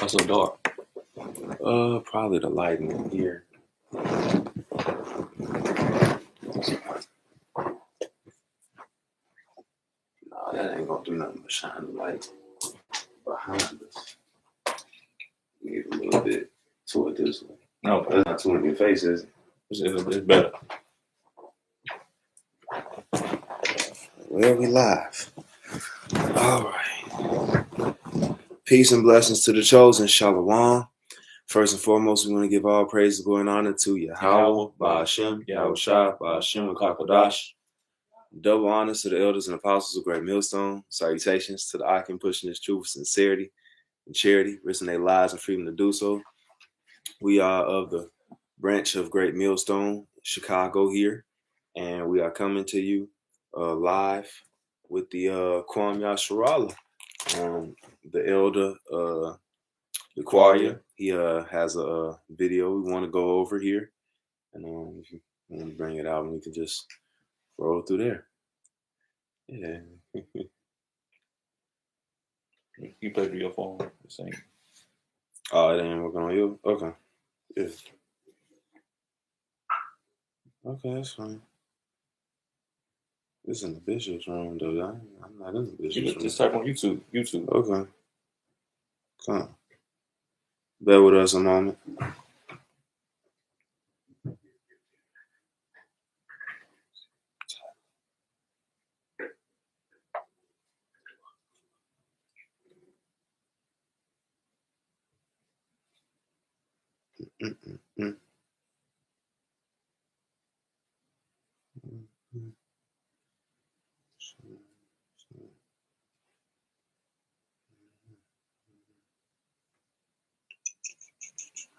Why so dark? Probably the lighting in here. No, that ain't gonna do nothing but shine the light behind us. Get a little bit toward this way. No, That's not too in your face, is it? It's better. Well, we live. All right. Peace and blessings to the chosen. Shalom. First and foremost, we want to give all praise, glory, and honor to Yahweh, Ba'ashem, Yahushua, Ba'ashem, Kakodash. Double honors to the elders and apostles of Great Millstone. Salutations to the Akim pushing this truth with sincerity and charity, risking their lives and freedom to do so. We are of the branch of Great Millstone, Chicago here, and we are coming to you live with the Kwam Yasharala, the elder, the choir. He has a video we want to go over here, and if you want to bring it out, we can just roll through there. Yeah. You play through your phone. The same. Oh, it ain't working on you? Okay. Yeah. Okay, that's fine. This is in the Bishop's room, though. I'm not in the Bishop's room. Just type on YouTube. Okay. Come on. Bear with us a moment.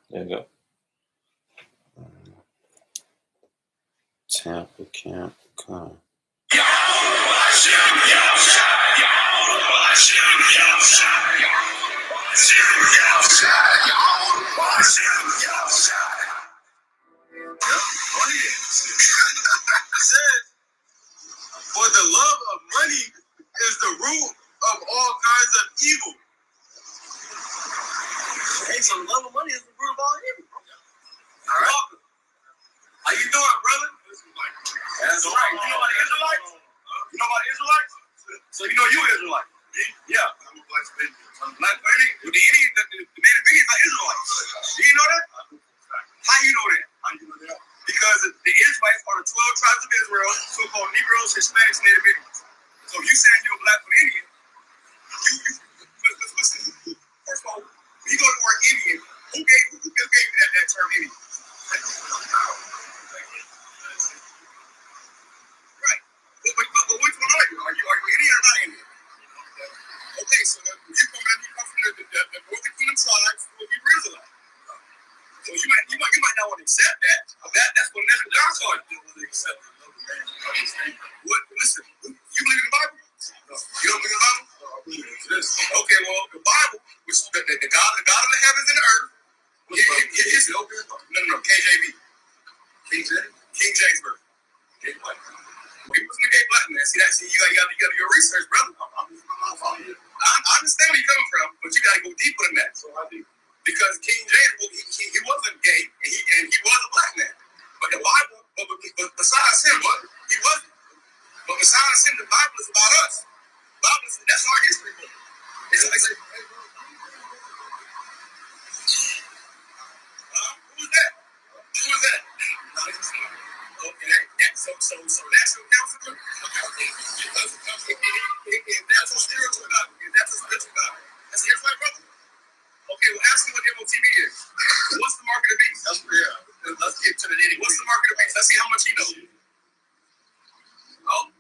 There you go. Tampa Camp. Come. For the love of money is the root of all kinds of evil. Hey, so the love of money is the root of all evil. All right. How you doing, brother? That's right. You know about the Israelites? You know about the Israelites? So you know you Israelite? Yeah. I'm a black baby. Black baby? The Native Indians are Israelites. Do you know that? How you know that? How you know that? Because the Israelites are the 12 tribes of Israel, so-called Negroes, Hispanics, Native Indians. So if you saying you're a black Indian, first of all, when you go to the word Indian, who gave you that term Indian? Right. But which one are you? Are you Indian or not Indian? Okay, so you come from the Northern Kingdom tribes, you will be Israelite. So you might not want to accept that. That's what John saw. You don't want to accept it. What? Listen, you believe in the Bible? No. You don't believe in the Bible? No, I believe in this. Okay, well, the Bible, which the God of the heavens and the earth, no, KJV. King James Version. He wasn't a gay black man. See, you got to do your research, brother. I understand where you're coming from, but you got to go deeper than that. So how deep? Because King James, he wasn't gay, and he was a black man. But the Bible, but besides him, he wasn't. But besides him, the Bible is about us. The Bible is, that's our history book. Who's that? Who is that? Okay, so that's your counselor? If that's a spiritual God, that's your right, brother? Okay, well, ask me what MOTB is. What's the mark of the beast? Let's get to the nitty. What's the mark of the beast? Let's see how much he knows. Oh.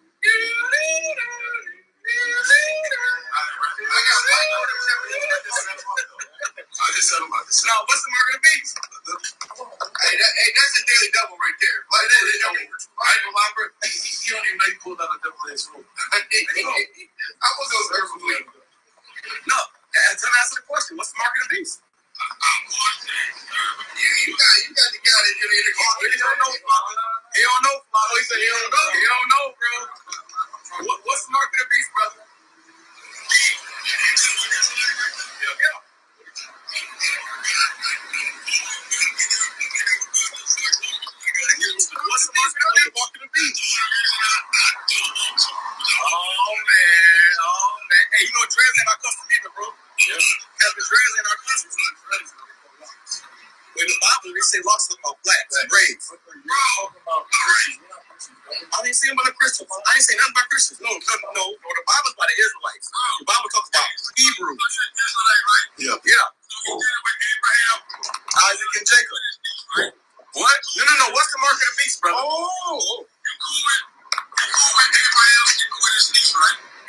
I just said about this. Now, what's the mark of the beast? Hey, that's a daily devil right there. Like, that is devil. I ain't gonna lie, bro. You don't even know you pulled out a devil in his room. I was going to earth with him. No, tell me, answer the question. What's the mark of the beast? You got the guy that you need to call. He don't know, Father. He don't know, Father. He said he don't know. He don't know, bro. What's the mark of the beast, brother? Yeah. because dreads ain't our country. In the Bible, they say locks look like blacks, braids. I didn't say about the Christians. I didn't say nothing about Christians. No. The Bible's about the Israelites. The Bible talks about Hebrew. Yeah. Isaac and Jacob. What? No. What's the mark of the beast, brother? Oh.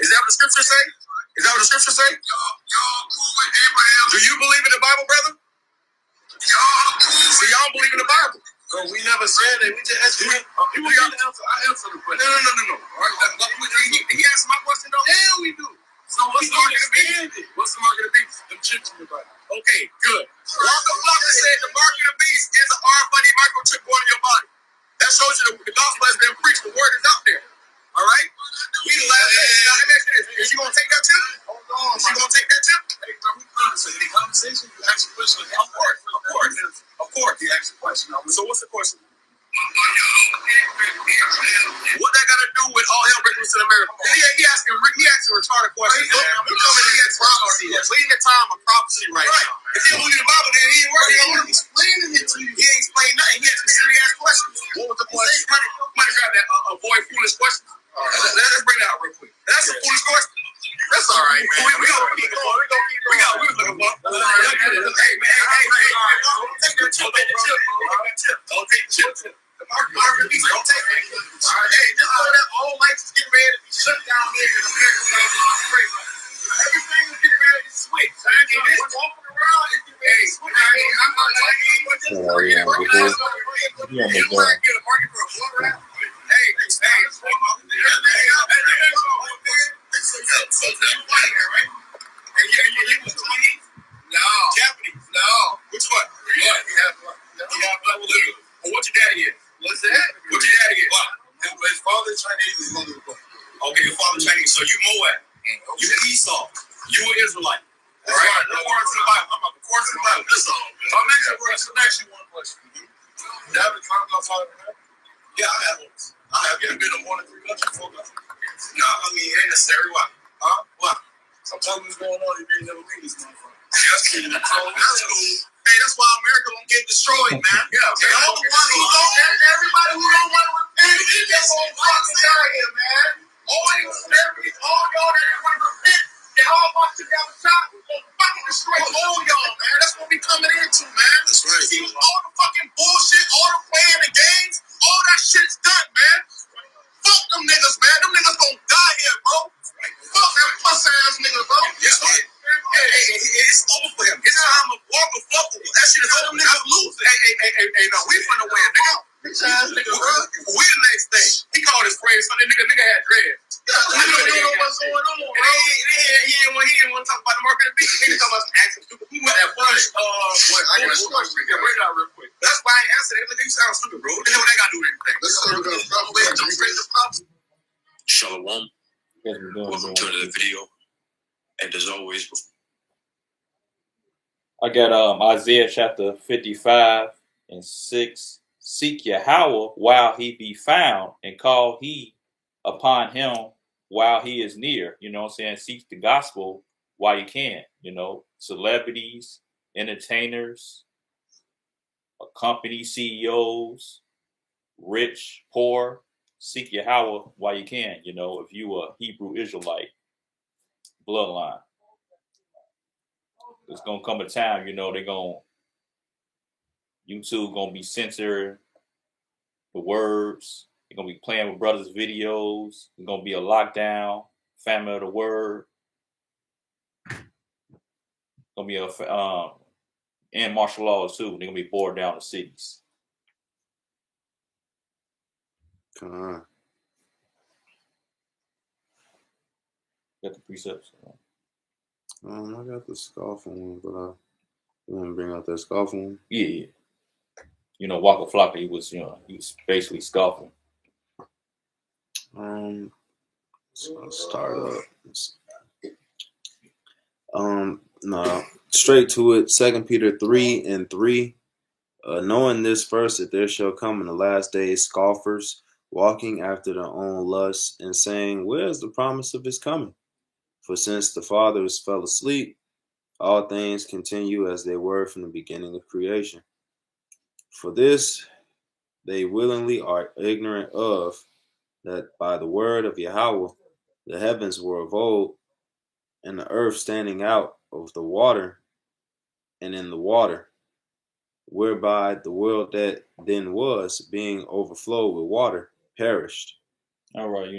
Is that what the scripture say? Do you believe in the Bible, brother? See, y'all don't believe in the Bible. Well, we never said that. We just asked you. You want to answer? I answer the question. No. All right, he answered my question, though? Yeah, we do. So what's the mark of the beast? What's the mark of the beast? Them chips in the Bible. Okay, good. Walker Flocka said the mark of the beast is an RFID microchip going in your body. That shows you the gospel has been preached. The word is out there. All right? We the last day. Now, let me ask you this. Is you going to take that chip? Hold on. Is you going to take that chip? Hey, bro, we conversation. In conversation, you ask a question. Of course. You ask a question. So what's the question? What that got to do with all hell breaking loose in America? He asking retarded questions. He coming in here prophecy. Leading the time of prophecy right now. If you believe the Bible, then he ain't working. I'm explaining it to you. He ain't explained nothing. He answered serious questions. What was the question? Might have grabbed that avoid foolish question. Let's bring that out real quick. That's a foolish question. That's all right, man. We gonna keep going. We was looking for. Hey, man. Don't take that chip. Don't take the chip. The mark of the beast. Don't take it. All right, hey, just know that all lights is getting ready to be shut down here in America. Everything is getting ready to switch. And this walking around is getting ready to switch. I'm not taking it. Japanese. No. Which one? What your daddy is? What's that? What your daddy is? His father Chinese, his mother was black. Okay, your father Chinese, so you Moab. You Esau. You an Israelite. All right? According to the Bible. According to the Bible. That's all. I'm asking one question. You have a time outside of that? Yeah, I have one. I have. You been to more than 3 countries, 4 countries? No, I mean, it ain't necessary. Why? Huh? Why? Sometimes what's going on, you may never meet this motherfucker. That's cool. That's cool. Hey, that's why America won't get destroyed, man. Yeah, all the ones who don't, everybody who don't want to repent, that's all fucking down here, man. All these celebrities, all y'all that didn't want to repent, they all want to have a shot. We're going to fucking destroy all y'all, man. That's what we coming into, man. That's right. See, all the fucking bullshit, all the playing the games, all that shit's done, man. Fuck them niggas, man. Them niggas gonna die here, bro. Fuck them puss-ass niggas, bro. Hey, it's over for him. It's time to walk the fuck. That shit is over. Them niggas losing. Hey, no, we finna win, nigga. Bitch-ass niggas, bro. We the next thing. He called his friend something. Nigga had dreads. You know what's going on, bro. He didn't want to talk about the market of the beast. Nigga talking about some action stupid. He went that bunch. I got a question. Bring it out real quick. That's why I answered it. Look, you sound stupid, bro. What the hell they got to do with anything? Let's talk about the problem. Demonstrate the problem. Shalom. Welcome to the video. And as always, I got Isaiah chapter 55 and 6. Seek Yahweh while he be found, and call he upon him while he is near. You know what I'm saying? Seek the gospel while you can. You know, celebrities, entertainers, company CEOs, rich, poor. Seek Yahweh while you can. You know, if you a Hebrew Israelite bloodline. There's gonna come a time, you know, YouTube gonna be censoring the words. They're gonna be playing with brothers' videos. There's gonna be a lockdown, famine of the word. Gonna be and martial law too. They're gonna be bored down the cities. Come on. Got the precepts. I got the scoffing one, but I want to bring out that scoffing one. Yeah. You know, Walker Flocka, he was basically scoffing. Let's start up. No, straight to it. 2 Peter 3:3. Knowing this first, that there shall come in the last days scoffers, walking after their own lusts, and saying, where is the promise of his coming? For since the fathers fell asleep, all things continue as they were from the beginning of creation. For this they willingly are ignorant of, that by the word of Yahweh the heavens were of old, and the earth standing out of the water and in the water, whereby the world that then was, being overflowed with water, perished. All right,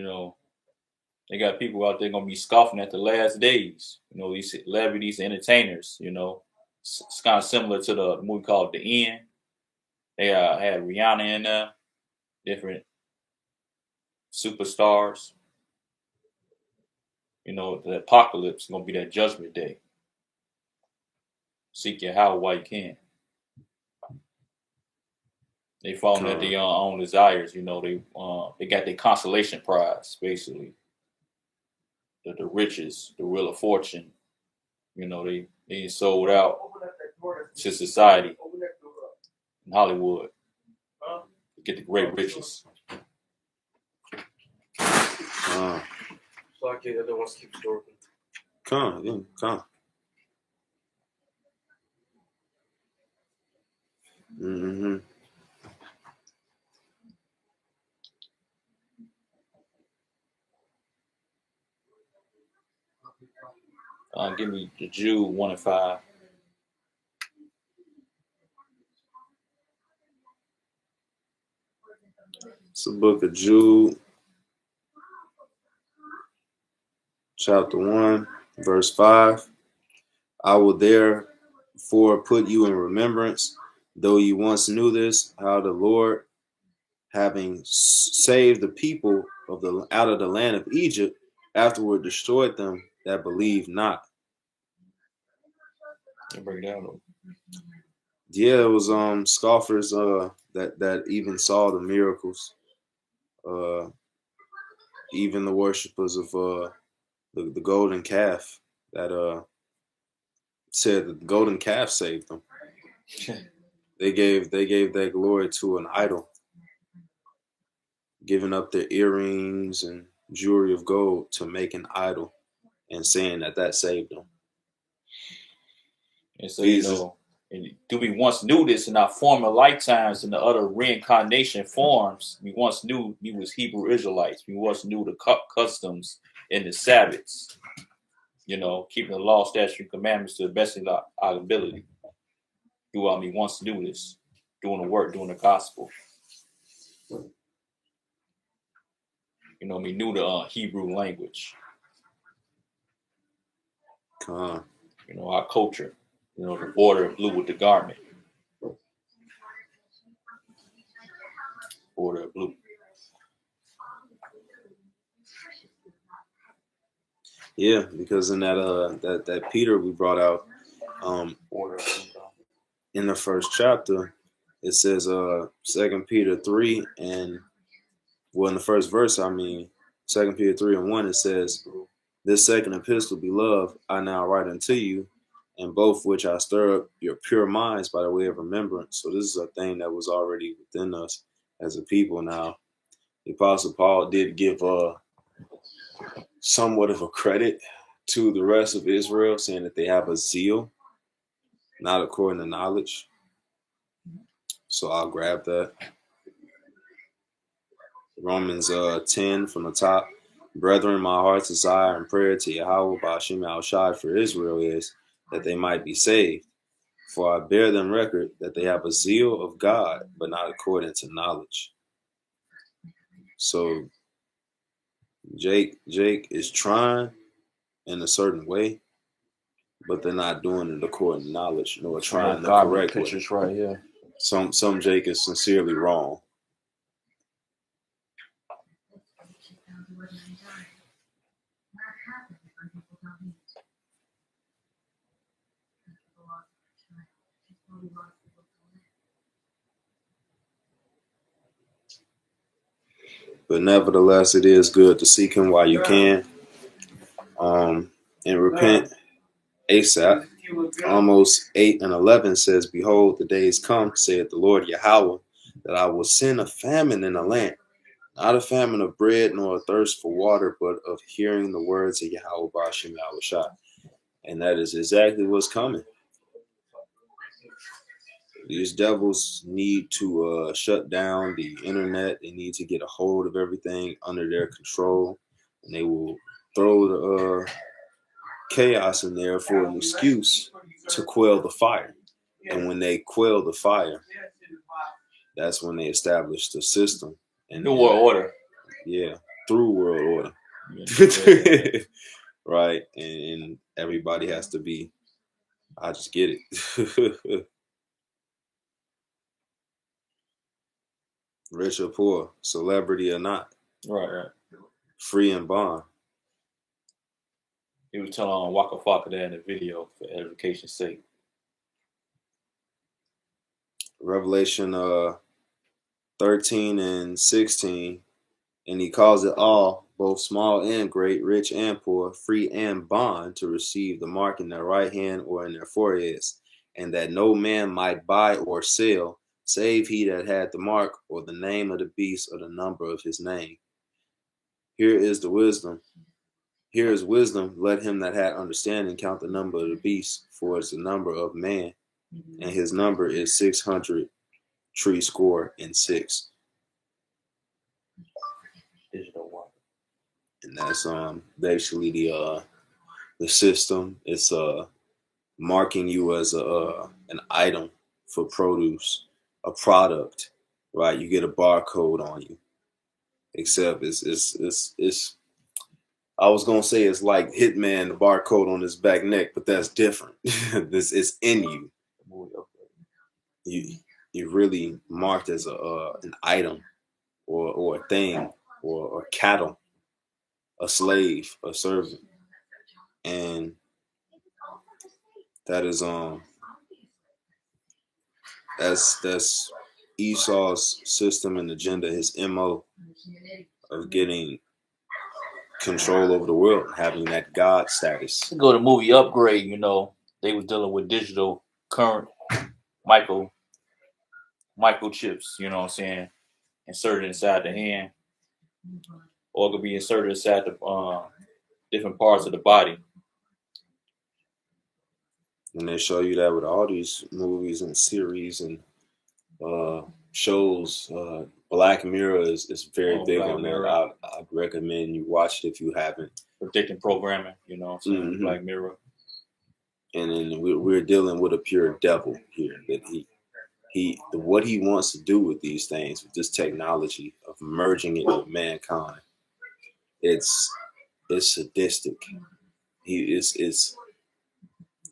they got people out there gonna be scoffing at the last days. These celebrities, entertainers. It's kind of similar to the movie called The End. They had Rihanna in there, different superstars. The apocalypse is gonna be that judgment day. Seek Yahweh while you can. They falling at their own desires. They got their consolation prize, basically. The riches, the wheel of fortune. They sold out to society in Hollywood to get the great riches. So I can't. I don't want to keep the door open. Come. Mm-hmm. Give me the Jude 1 and 5. It's the book of Jude, chapter 1, verse 5. I will therefore put you in remembrance, though you once knew this, how the Lord, having saved the people out of the land of Egypt, afterward destroyed them that believed not. Break down. Yeah, it was scoffers that even saw the miracles. Even the worshipers of the golden calf that said that the golden calf saved them. They gave their glory to an idol, giving up their earrings and jewelry of gold to make an idol, and saying that saved them. And so, do we once knew this in our former lifetimes in the other reincarnation forms? We once knew we was Hebrew Israelites. We once knew the customs and the Sabbaths. Keeping the law, statutes, and commandments to the best of our ability. We once knew this, doing the work, doing the gospel. We knew the Hebrew language. Our culture. The border of blue with the garment. Border of blue. Yeah, because in that Peter we brought out in the first chapter, it says 2 Peter 3 and in the first verse, 2 Peter 3 and 1, it says, this second epistle, beloved, I now write unto you, and both which I stir up your pure minds by the way of remembrance. So this is a thing that was already within us as a people. Now, the Apostle Paul did give somewhat of a credit to the rest of Israel, saying that they have a zeal, not according to knowledge. So I'll grab that. Romans 10 from the top. Brethren, my heart's desire and prayer to Yahweh Ba'ashem Yahushai for Israel is that they might be saved. For I bear them record that they have a zeal of God, but not according to knowledge. So Jake is trying in a certain way, but they're not doing it according to knowledge, nor trying the correct way. Right, yeah. Some Jake is sincerely wrong. But nevertheless, it is good to seek him while you can, and repent ASAP. Amos 8 and 11 says, behold, the days come, saith the Lord Yahweh, that I will send a famine in the land, not a famine of bread nor a thirst for water, but of hearing the words of Yahweh Ba'ashem Yahushai. And that is exactly what's coming. These devils need to shut down the internet. They need to get a hold of everything under their control. And they will throw the chaos in there for an excuse to quell the fire. And when they quell the fire, that's when they establish the system. And New World Order. Yeah, through world order. Yeah. Right. And everybody has to be, I just get it. Rich or poor, celebrity or not, Right. free and bond. He was telling Waka Flocka that in the video for edification's sake. Revelation 13 and 16, and he calls it all, both small and great, rich and poor, free and bond, to receive the mark in their right hand or in their foreheads, and that no man might buy or sell, save he that had the mark or the name of the beast or the number of his name. Here is the wisdom. Here is wisdom. Let him that had understanding count the number of the beast, for it's the number of man, and his number is 600 and 6. Digital one. And that's basically the system. It's marking you as an item for produce, a product, right? You get a barcode on you. Except it's I was gonna say it's like Hitman, the barcode on his back neck, but that's different. This is in you. You really marked as an item or a thing or cattle, a slave, a servant, and that is that's Esau's system and agenda, his MO of getting control over the world, having that God status. To go to movie Upgrade, you know, they was dealing with digital current microchips, you know what I'm saying, inserted inside the hand, or it could be inserted inside the different parts of the body. And they show you that with all these movies and series and shows. Black Mirror is very big on that. I'd recommend you watch it if you haven't. Predicting programming, you know what I'm saying, Mm-hmm. Black Mirror. And then we're dealing with a pure devil here. That what he wants to do with these things, with this technology of merging it with mankind, it's sadistic. It's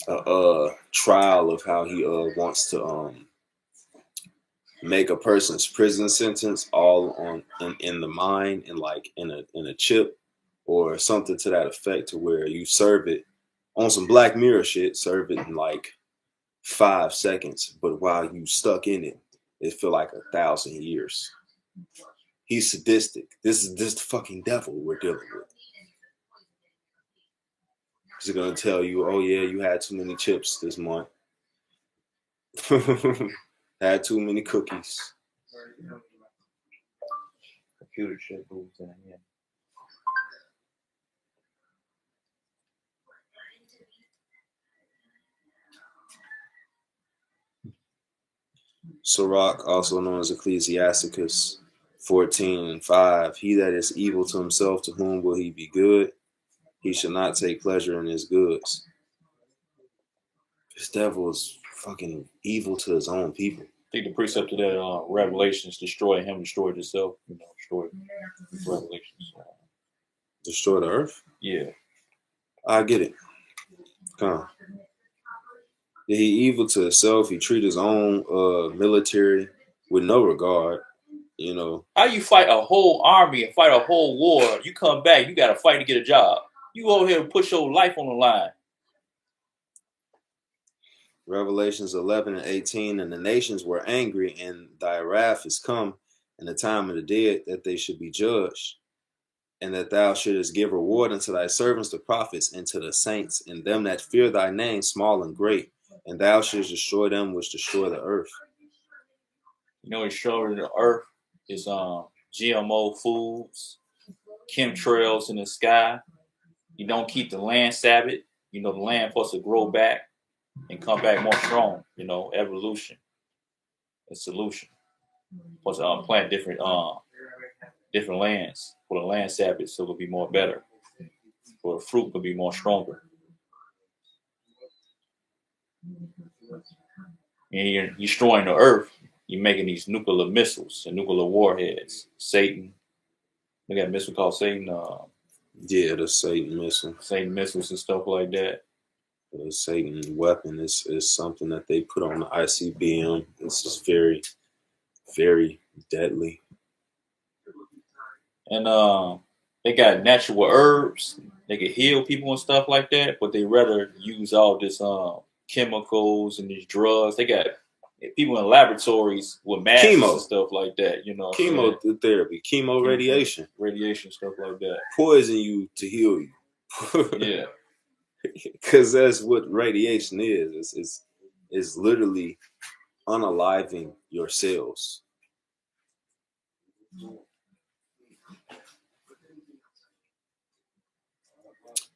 a trial of how he wants to make a person's prison sentence all in the mind and like in a chip or something to that effect, to where you serve it on some Black Mirror shit, serve it in like 5 seconds, but while you stuck in it, it feel like 1,000 years. He's sadistic. This is the fucking devil we're dealing with. He's gonna tell you, oh yeah, you had too many chips this month. Had too many cookies. Computer chip moves in here. Sirach, also known as Ecclesiasticus 14:5. He that is evil to himself, to whom will he be good? He shall not take pleasure in his goods. This devil is fucking evil to his own people. I think the precept of that Revelations, destroy him, destroyed itself. You know, destroy Revelations. Destroy the earth? Yeah. I get it. Come on. He evil to himself. He treat his own military with no regard. You know. How you fight a whole army and fight a whole war? You come back, you got to fight to get a job. You go over here and put your life on the line. Revelations 11:18, and the nations were angry, and thy wrath is come, and the time of the dead, that they should be judged, and that thou shouldest give reward unto thy servants the prophets, and to the saints, and them that fear thy name, small and great, and thou shouldest destroy them which destroy the earth. You know, destroying the earth is GMO foods, chemtrails in the sky. You don't keep the land Sabbath. the land supposed to grow back and come back more strong. Evolution and solution. Supposed to plant different lands for the land sabbath, so it'll be more better. For the fruit will be more stronger. And you're destroying the earth. You're making these nuclear missiles and nuclear warheads. Satan. They got a missile called Satan. Yeah, the Satan missile. Satan missiles and stuff like that. The Satan weapon is something that they put on the ICBM. It's just very, very deadly. And they got natural herbs. They can heal people and stuff like that, but they rather use all this chemicals and these drugs. They got people in laboratories with masks and stuff like that. Chemotherapy, chemo radiation, stuff like that. Poison you to heal you. Yeah, because that's what radiation is. It's literally unaliving your cells.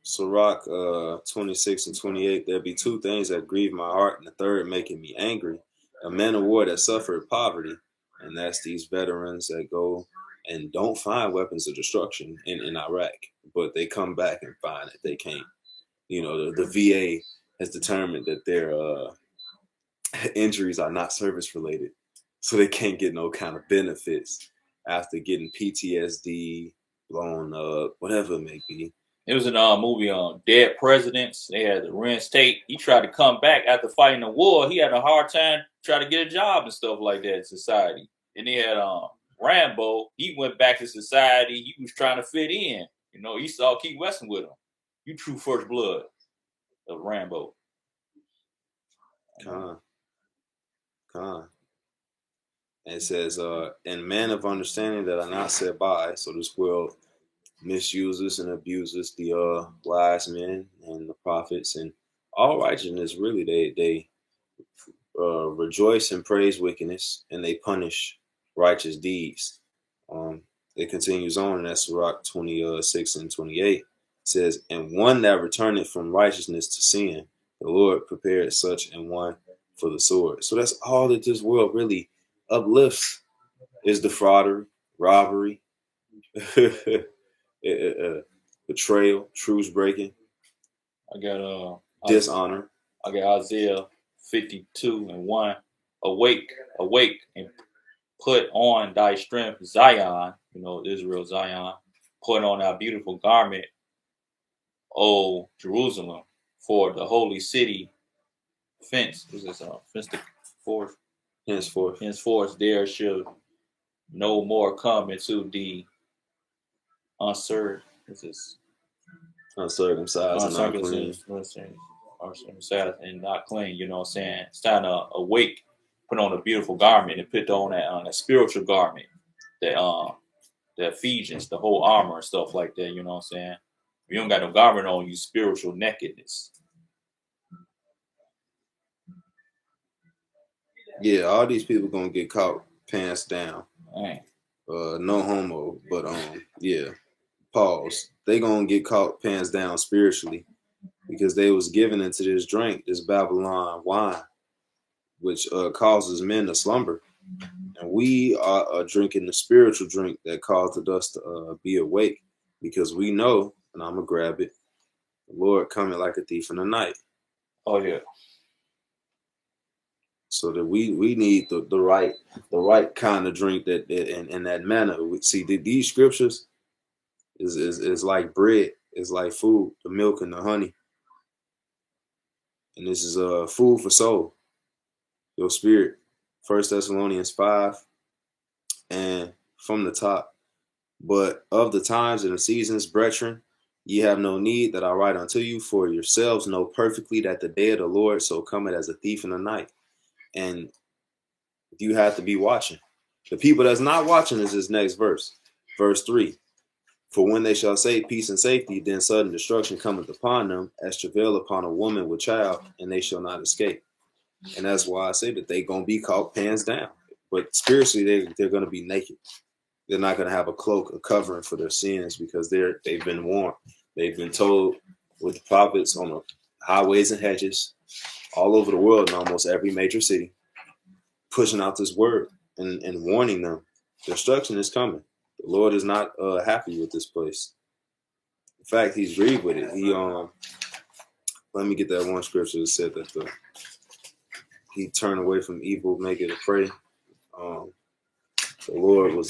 Sirach 26 and 28, there be two things that grieve my heart, and the third making me angry. A man of war that suffered poverty, and that's these veterans that go and don't find weapons of destruction in Iraq, but they come back and find it. They can't. The VA has determined that their injuries are not service related, so they can't get no kind of benefits after getting PTSD, blown up, whatever it may be. It was in a movie on Dead Presidents. They had Ren State. He tried to come back after fighting the war. He had a hard time trying to get a job and stuff like that in society. And they had Rambo. He went back to society. He was trying to fit in. He saw Keith Weston with him. You true first blood of Rambo. Con. And it says, and men of understanding that are not set by, so this world misuses and abuses the wise men and the prophets and all righteousness. Really, they rejoice and praise wickedness, and they punish righteous deeds. It continues on, and that's Sirach 26 and 28. It says, and one that returneth from righteousness to sin, the Lord prepared such an one for the sword. So that's all that this world really uplifts is defraudery, robbery, betrayal, truce breaking. I got dishonor. I got Isaiah 52 and 1. Awake, and put on thy strength, Zion. Israel, Zion. Put on thy beautiful garment, O Jerusalem, for the holy city fence. What's this? Fence the forth. Henceforth, there shall no more come into the uncircumcised and not clean. You know what I'm saying? It's time to awake, put on a beautiful garment, and put on a spiritual garment, the Ephesians, the whole armor and stuff like that. You know what I'm saying? If you don't got no garment on, you spiritual nakedness. Yeah, all these people gonna get caught pants down. Dang. No homo, but yeah. Pause. They gonna get caught pants down spiritually because they was given into this drink, this Babylon wine, which causes men to slumber. And we are drinking the spiritual drink that caused us to be awake, because we know, and I'm gonna grab it, the Lord coming like a thief in the night. Oh yeah. So that we need the right kind of drink that in that manner. We see these scriptures is like bread, is like food, the milk and the honey. And this is food for soul, your spirit. 1 Thessalonians 5, and from the top. But of the times and the seasons, brethren, ye have no need that I write unto you, for yourselves know perfectly that the day of the Lord so cometh as a thief in the night. And you have to be watching. The people that's not watching is this next verse. Verse 3. For when they shall say peace and safety, then sudden destruction cometh upon them, as travail upon a woman with child, and they shall not escape. And that's why I say that they're going to be caught pants down. But spiritually, they're going to be naked. They're not going to have a cloak, a covering for their sins, because they've been warned. They've been told with the prophets on highways and hedges all over the world in almost every major city, pushing out this word and warning them destruction is coming. The Lord is not happy with this place. In fact, he's grieved with it. Let me get that one scripture that said that he turned away from evil, make it a prey. The Lord was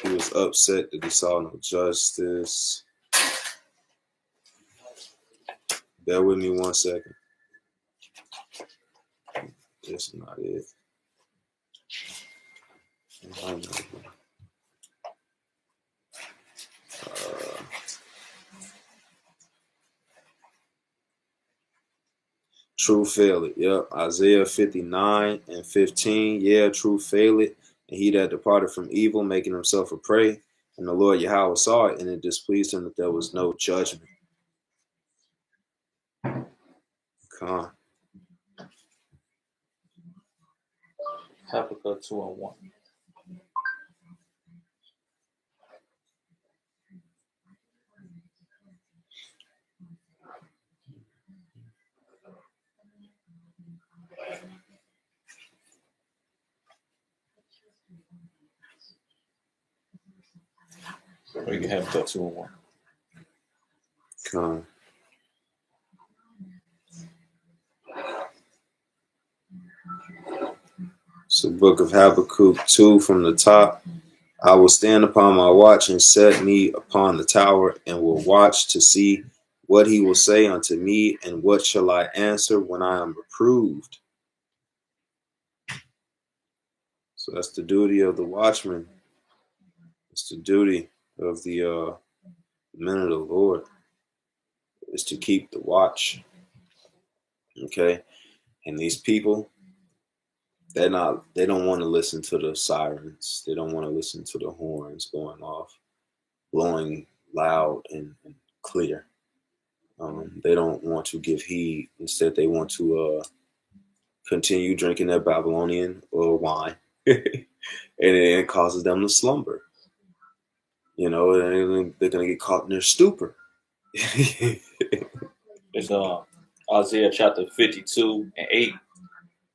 he was upset that he saw no justice. Bear with me 1 second. That's not it. True fail it. Yep. Isaiah 59:15. Yeah, true fail it. And he that departed from evil, making himself a prey. And the Lord Yahweh saw it, and it displeased him that there was no judgment. Come on. Habakkuk 2:1. We can have that 2:1. Come on. It's the book of Habakkuk 2 from the top. I will stand upon my watch and set me upon the tower and will watch to see what he will say unto me and what shall I answer when I am reproved. So that's the duty of the watchman. It's the duty of the men of the Lord is to keep the watch. Okay. And these people, they don't want to listen to the sirens. They don't want to listen to the horns going off, blowing loud and clear. They don't want to give heed. Instead, they want to continue drinking their Babylonian wine, and it causes them to slumber. You know, and they're going to get caught in their stupor. It's Isaiah chapter 52:8.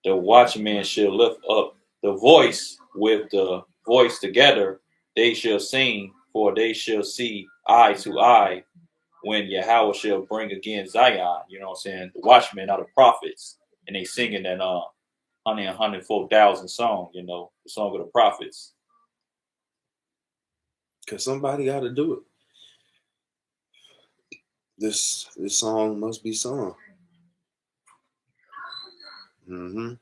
The watchman shall lift up the voice with the voice together. They shall sing, for they shall see eye to eye when Yahweh shall bring again Zion. You know what I'm saying? The watchmen are the prophets, and they singing that 104,000 song, you know, the song of the prophets. Because somebody got to do it. This song must be sung. Mm-hmm.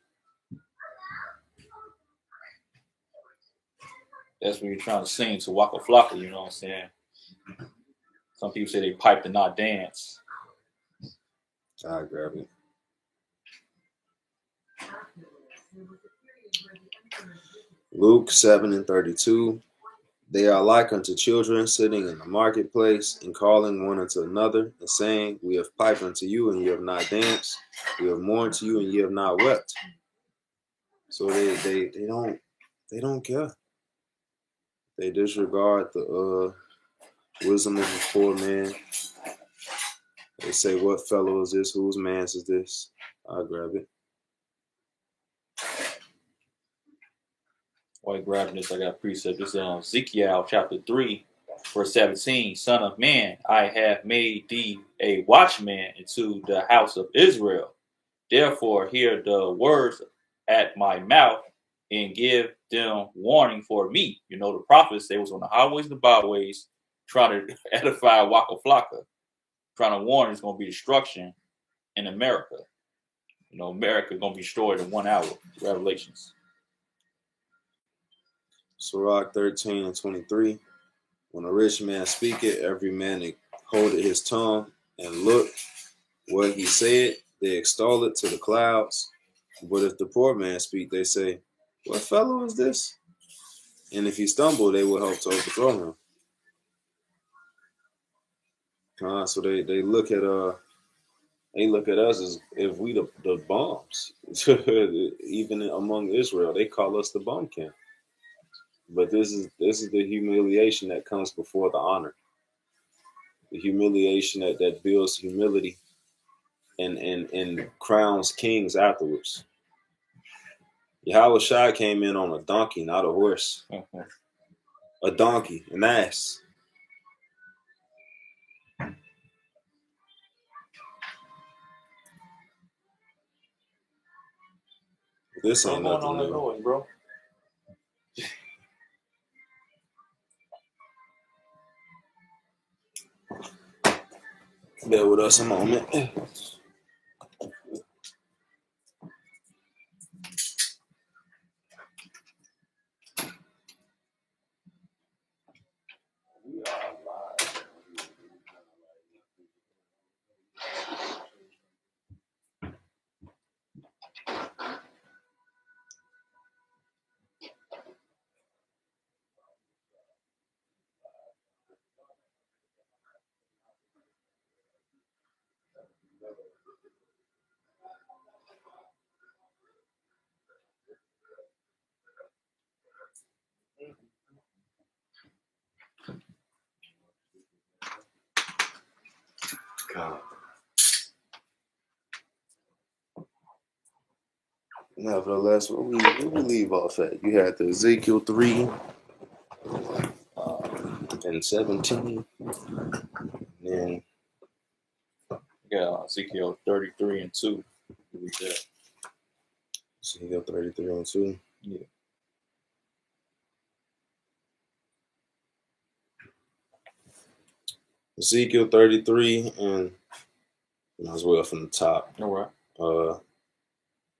That's when you're trying to sing to Waka Flocka, you know what I'm saying? Some people say they pipe and not dance. I grab it. Luke 7:32. They are like unto children sitting in the marketplace and calling one unto another and saying, we have piped unto you and you have not danced. We have mourned to you and you have not wept. So they don't care. They disregard the wisdom of a poor man. They say, what fellow is this? Whose man's is this? I'll grab it. While grabbing this, I got precept. This is Ezekiel chapter 3, verse 17. Son of man, I have made thee a watchman into the house of Israel. Therefore, hear the words at my mouth and give them warning for me. You know, the prophets, they was on the highways and the byways trying to edify Waka Flocka, trying to warn there's going to be destruction in America. You know, America going to be destroyed in 1 hour. Revelations. Sirach 13:23. When a rich man speaketh, every man holdeth his tongue, and look what he said, they extol it to the clouds. But if the poor man speak, they say, what fellow is this? And if he stumble, they will help to overthrow him. So they look at us as if we the bums. Even among Israel, they call us the bum camp. But this is the humiliation that comes before the honor. The humiliation that builds humility and crowns kings afterwards. Yahweh Shai came in on a donkey, not a horse. Mm-hmm. A donkey, an ass. This ain't What's nothing going on that new. noise, bro? Bear with us a moment. God. Nevertheless, what we leave off at? You had the Ezekiel 3 and 17. And Yeah, Ezekiel 33 and 2. Read that. Ezekiel 33 and 2. Yeah. Ezekiel 33 and as well from the top. All right.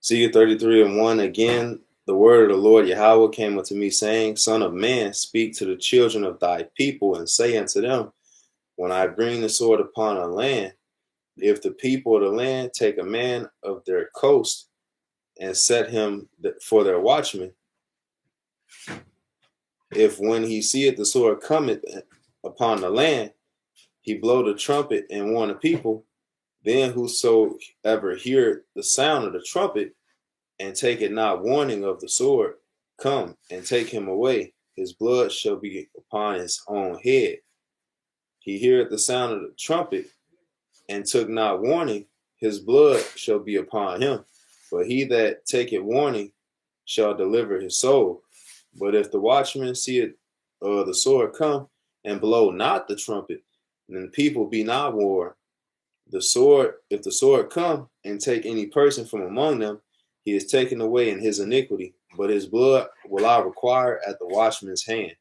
Ezekiel 33 and 1. Again, the word of the Lord Yahweh came unto me, saying, Son of man, speak to the children of thy people, and say unto them, when I bring the sword upon a land, if the people of the land take a man of their coast and set him for their watchman, if when he seeth the sword cometh upon the land, he blow the trumpet and warn the people, then whosoever heareth the sound of the trumpet and take it not warning of the sword, come and take him away. His blood shall be upon his own head. He heareth the sound of the trumpet and took not warning, his blood shall be upon him. But he that taketh warning shall deliver his soul. But if the watchman seeth the sword come and blow not the trumpet, then the people be not warned. If the sword come and take any person from among them, he is taken away in his iniquity, but his blood will I require at the watchman's hand.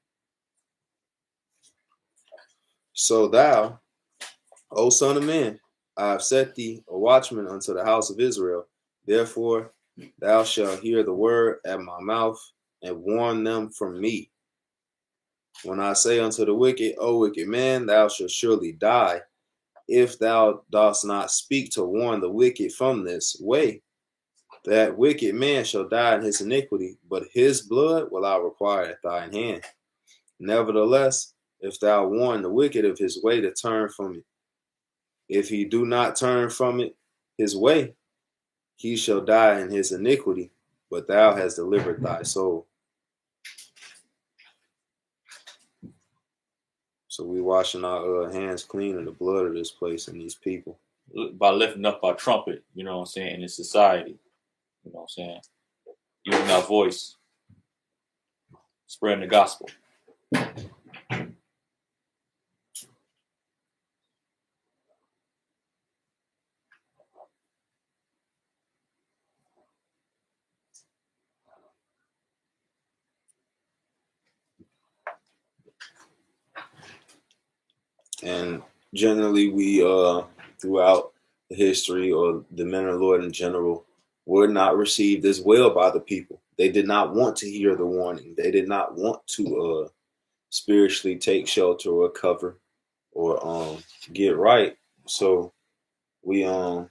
So thou, O son of man, I have set thee a watchman unto the house of Israel. Therefore thou shalt hear the word at my mouth, and warn them from me. When I say unto the wicked, O wicked man, thou shalt surely die, if thou dost not speak to warn the wicked from this way, that wicked man shall die in his iniquity, but his blood will I require at thine hand. Nevertheless, if thou warn the wicked of his way to turn from it, if he do not turn from it his way, he shall die in his iniquity, but thou hast delivered thy soul. So we washing our hands clean of the blood of this place and these people. By lifting up our trumpet, you know what I'm saying, in society. You know what I'm saying? Using our voice, spreading the gospel. And generally we throughout the history or the men of the Lord in general were not received as well by the people. They did not want to hear the warning. They did not want to spiritually take shelter or cover or get right. So we deal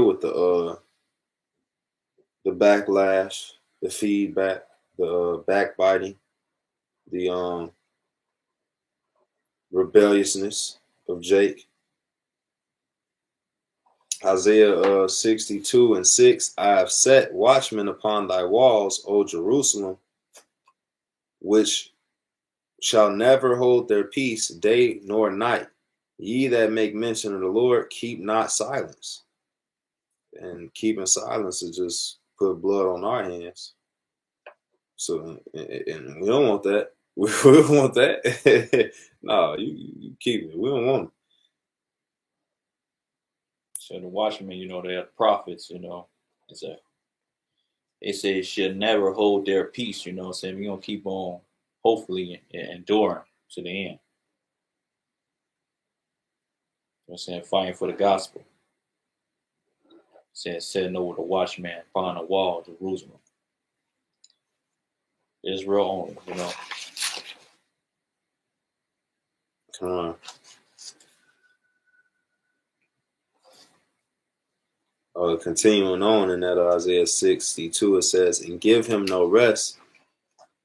with the backlash, the feedback, the backbiting, the rebelliousness of Jake. Isaiah 62 and 6, I have set watchmen upon thy walls, O Jerusalem, which shall never hold their peace day nor night. Ye that make mention of the Lord, keep not silence. And keeping silence is just put blood on our hands. So, and we don't want that. We don't want that. No, you keep it. We don't want it. So the watchmen, they're prophets, they say should never hold their peace, what I'm saying? We're gonna keep on hopefully enduring to the end. You know what I'm saying? Fighting for the gospel. Saying setting over the watchman upon the wall of Jerusalem. Israel only, Come on. Continuing on in that Isaiah 62, it says, and give him no rest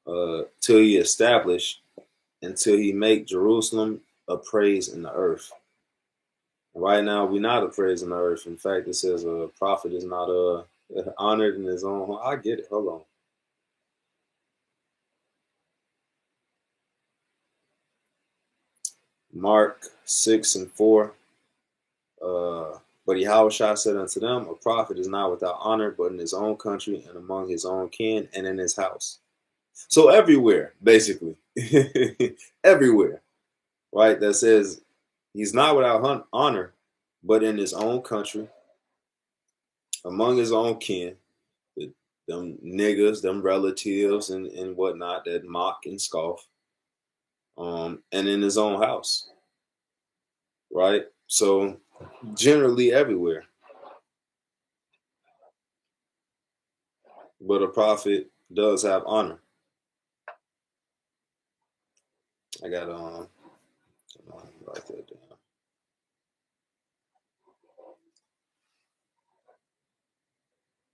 till he establish, until he make Jerusalem a praise in the earth. Right now, we're not a praise in the earth. In fact, it says a prophet is not honored in his own home. I get it. Hold on. Mark 6:4. But Yahushua said unto them, a prophet is not without honor, but in his own country and among his own kin and in his house. So everywhere, basically, everywhere, right? That says he's not without honor, but in his own country, among his own kin, them niggas, them relatives and whatnot that mock and scoff, and in his own house, right? So generally everywhere. But a prophet does have honor. I got write that down.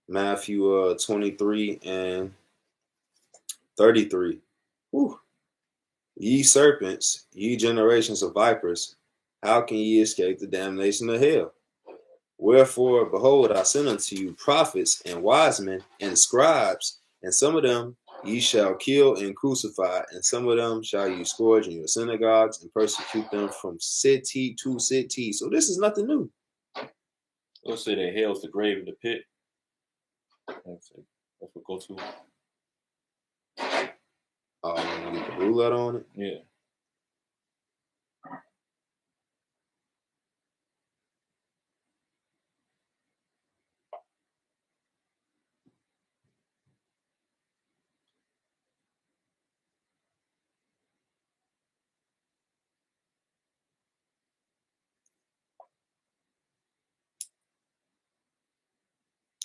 Matthew 23 and 33. Whew. Ye serpents, ye generations of vipers, how can ye escape the damnation of hell? Wherefore, behold, I send unto you prophets and wise men and scribes, and some of them ye shall kill and crucify, and some of them shall ye scourge in your synagogues and persecute them from city to city. So this is nothing new. They'll say that hell's the grave and the pit. That's what go to. Oh, I'm gonna get the roulette on it. Yeah.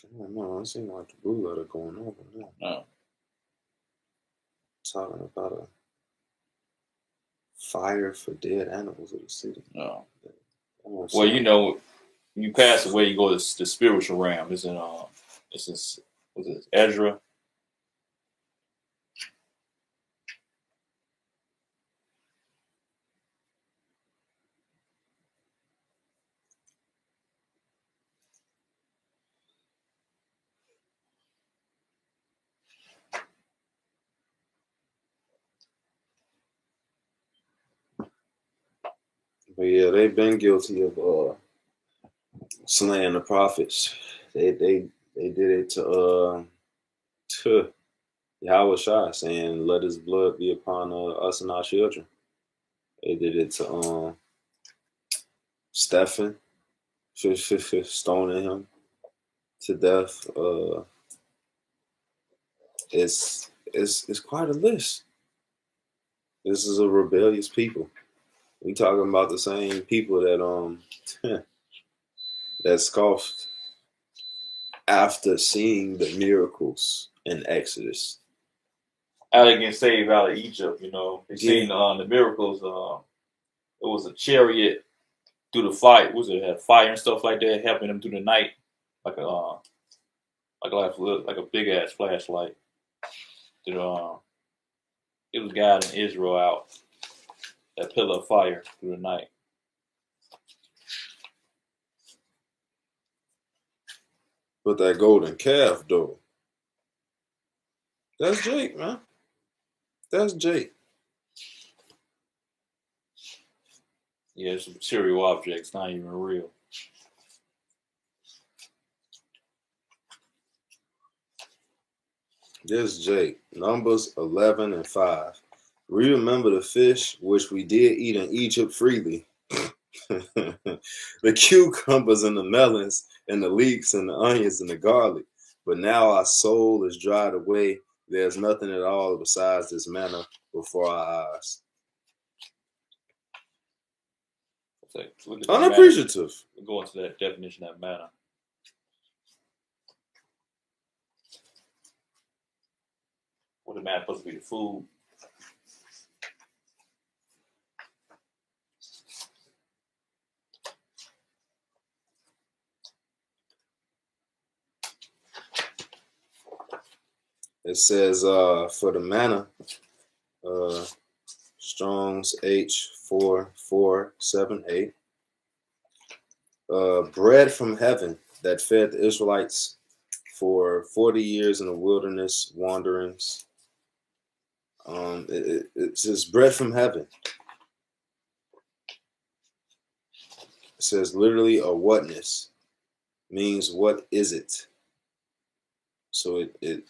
I don't know. It seems like the roulette are going over now. No. Talking about a fire for dead animals of the city. No. Well, you pass away, you go to the spiritual realm. It's in was it Ezra? But yeah, they've been guilty of slaying the prophets. They did it to Yahushua, saying, "Let his blood be upon us and our children." They did it to Stephen, stoning him to death. It's quite a list. This is a rebellious people. We talking about the same people that that scoffed after seeing the miracles in Exodus. Out of getting saved out of Egypt, they seen the miracles. It was a chariot through the fire. It had fire and stuff like that, helping them through the night, like a big ass flashlight. It was guiding Israel out. That pillar of fire through the night. But that golden calf, though, that's Jake, man. That's Jake. Yeah, it's a material object. It's not even real. This is Jake. Numbers 11 and 5. We remember the fish which we did eat in Egypt freely. The cucumbers and the melons and the leeks and the onions and the garlic. But now our soul is dried away. There's nothing at all besides this manna before our eyes. Look at that Unappreciative. manna. Go into that definition of manna. What the manna supposed to be? The food. It says for the manna, Strong's H4478. Bread from heaven that fed the Israelites for 40 years in the wilderness wanderings. It says bread from heaven. It says literally a whatness, means what is it? So it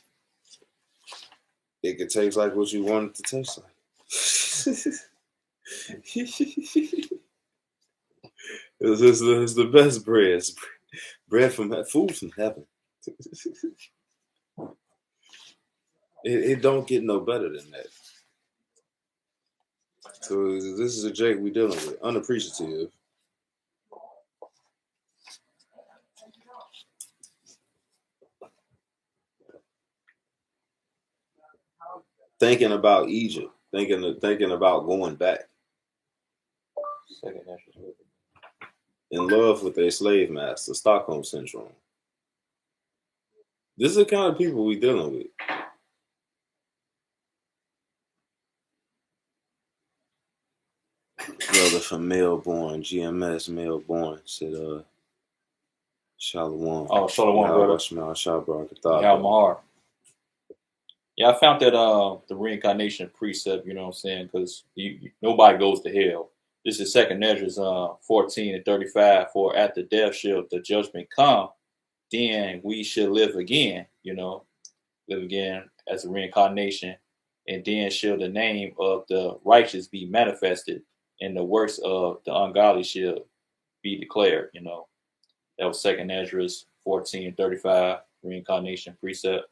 could taste like what you want it to taste like. It's the best bread. It's bread from food from heaven. It don't get no better than that. So this is a Jake we dealing with. Unappreciative. Thinking about Egypt. Thinking about going back. In love with their slave master. Stockholm Syndrome. This is the kind of people we dealing with. Brother from Melbourne, GMS Melbourne said, Shalom. Oh, Shalom, brother. Shalom. Yeah, I found that the reincarnation precept, you know what I'm saying, because nobody goes to hell. This is 2nd Ezra 14 and 35. For after death shall the judgment come, then we shall live again, live again as a reincarnation, and then shall the name of the righteous be manifested, and the works of the ungodly shall be declared. That was 2nd Ezra 14 and 35, reincarnation precept.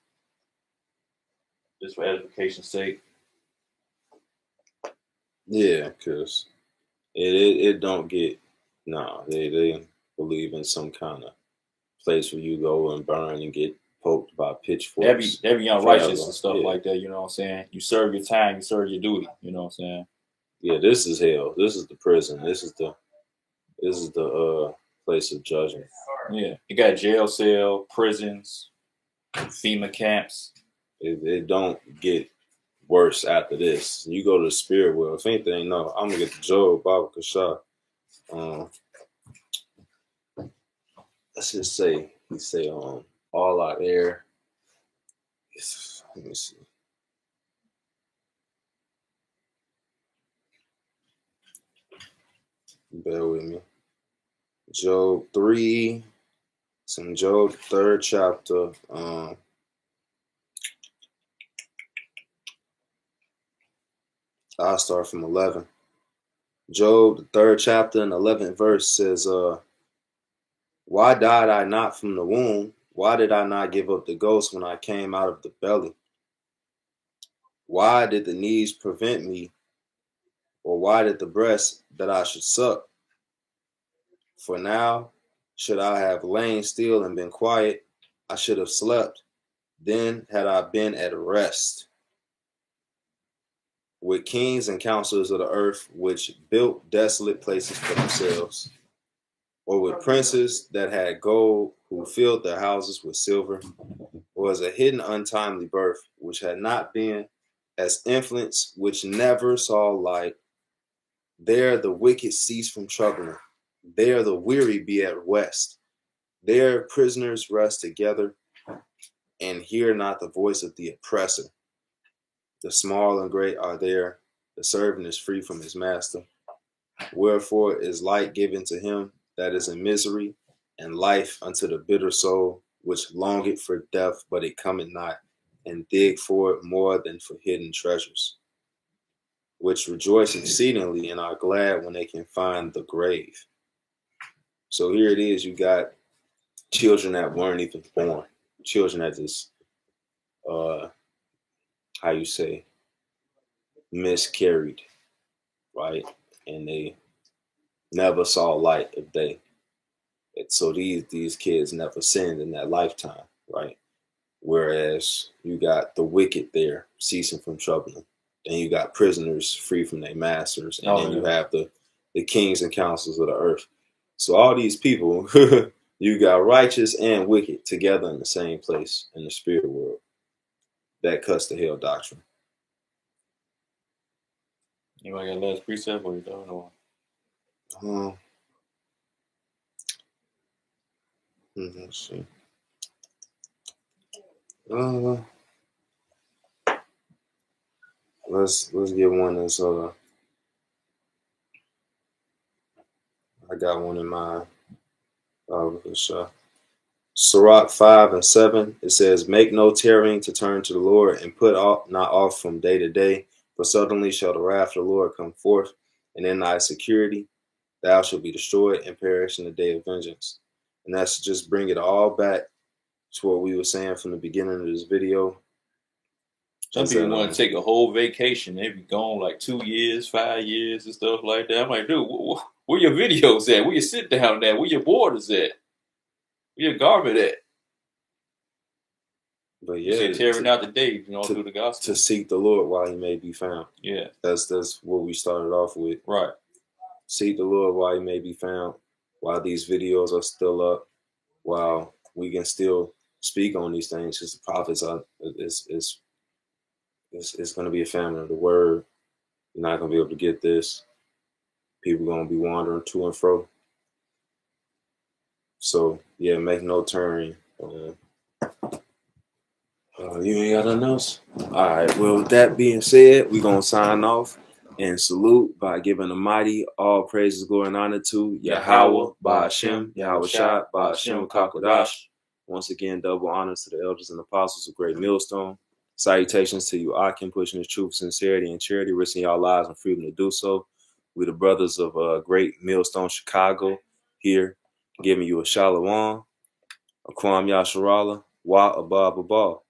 Just for edification's sake. Yeah, because it don't get they believe in some kind of place where you go and burn and get poked by pitchforks. Every unrighteous and stuff like that, you know what I'm saying? You serve your time, you serve your duty, you know what I'm saying? Yeah, this is hell. This is the prison. This is the place of judgment. Yeah. You got jail cell, prisons, FEMA camps. It don't get worse after this. You go to the spirit world. If anything, no, I'm gonna get the Job Baba Kasha. Let's just say he say all out there. Let me see. Bear with me. Job 3. It's in Job 3rd chapter. I'll start from 11. Job, the 3rd chapter and 11th verse says, why died I not from the womb? Why did I not give up the ghost when I came out of the belly? Why did the knees prevent me? Or why did the breast that I should suck? For now, should I have lain still and been quiet, I should have slept. Then had I been at rest. With kings and counselors of the earth, which built desolate places for themselves, or with princes that had gold, who filled their houses with silver, or as a hidden untimely birth, which had not been, as infants which never saw light. There the wicked cease from troubling. There the weary be at rest. There prisoners rest together, and hear not the voice of the oppressor. The small and great are there. The servant is free from his master. Wherefore is light given to him that is in misery, and life unto the bitter soul, which longeth for death, but it cometh not, and dig for it more than for hidden treasures, which rejoice exceedingly and are glad when they can find the grave. So here it is, you got children that weren't even born, children that just, how you say, miscarried, right? And they never saw light of day. So these kids never sinned in that lifetime, right? Whereas you got the wicked there ceasing from troubling. Then you got prisoners free from their masters. And then you have the kings and councils of the earth. So all these people, you got righteous and wicked together in the same place in the spirit world. That cuts the hell doctrine. Anybody got last precept or you don't know? Let's see. Let's get one that's I got one in mind. Sirach 5 and 7. It says, "Make no tarrying to turn to the Lord, and put not off from day to day. For suddenly shall the wrath of the Lord come forth, and in thy security thou shalt be destroyed and perish in the day of vengeance." And that's just bring it all back to what we were saying from the beginning of this video. Some people want to take a whole vacation. They be gone like 2 years, 5 years, and stuff like that. I'm like, dude, where your videos at? Where your sit down at? Where your borders at? Where your garbage at? But yeah, you tearing out the day, through the gospel. To seek the Lord while he may be found. Yeah. That's what we started off with. Right. Seek the Lord while he may be found, while these videos are still up, while we can still speak on these things, because the prophets are it's going to be a famine of the word. You're not going to be able to get this. People are going to be wandering to and fro. So, yeah, make no turning. You ain't got nothing else? All right. Well, with that being said, we're going to sign off and salute by giving the mighty all praises, glory, and honor to Yahweh, Ba'ashem, Yahweh Shah, Ba'ashem, Kakodash. Once again, double honors to the elders and apostles of Great Millstone. Salutations to you, Akim, pushing the truth, sincerity, and charity, risking y'all lives and freedom to do so. We're the brothers of Great Millstone, Chicago, here, giving you a shalom, a kwam yasharala, wa abab abal.